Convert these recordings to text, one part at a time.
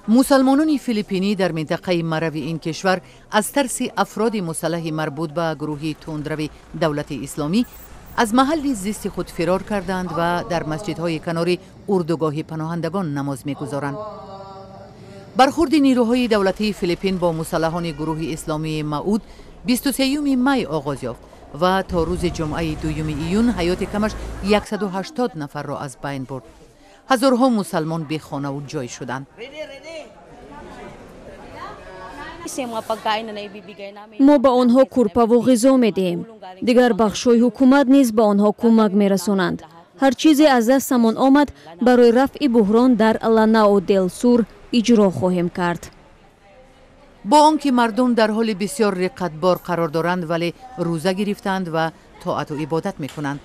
مسلمانان فیلیپینی در منطقه مروی این کشور از ترس افراد مسلح مربوط به گروه تندرو دولت اسلامی از محل زیست خود فرار کردند و در مسجدهای کنار اردوگاه پناهندگان نماز می‌گذارند. برخورد نیروهای دولتی فیلیپین با مسلحان گروه اسلامی معود 23 می آغاز یافت و تا روز جمعه 2 ایون حیات کمش 180 نفر را از بین برد. هزارها مسلمان بی خانه و جای شدند. ما به آنها کورپا و غذا میدهیم. دیگر بخشای حکومت نیز به آنها کمک میرسانند. هر چیزی از دستمان آمد برای رفع بحران در لاناو دل سور اجرا خواهیم کرد. با آنکه مردم در حال بسیار رقتبار قرار دارند ولی روزه گرفتند و طاعت و عبادت میکنند.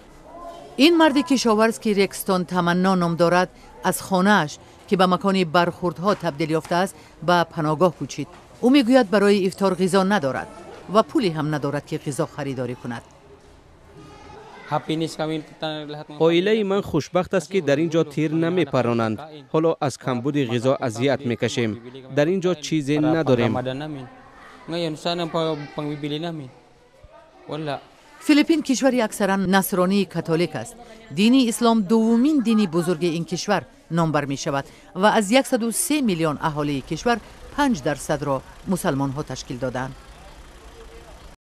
این مرد کشاورز که رکستان تمنا نام دارد از خانه‌اش که به مکان برخوردها تبدیل یافته است به پناهگاه کوچید. او میگوید برای افطار غذا ندارد و پولی هم ندارد که غذا خریداری کند. عائله من خوشبخت است که در اینجا تیر نمی پرانند. حالا از کمبود غذا اذیت میکشیم. در اینجا چیزی نداریم. فیلیپین کشوری اکثرا نصرانی کاتولیک است. دین اسلام دومین دینی بزرگ این کشور نامبر می شود و از 103 میلیون اهالی کشور 5% را مسلمان ها تشکیل دادند.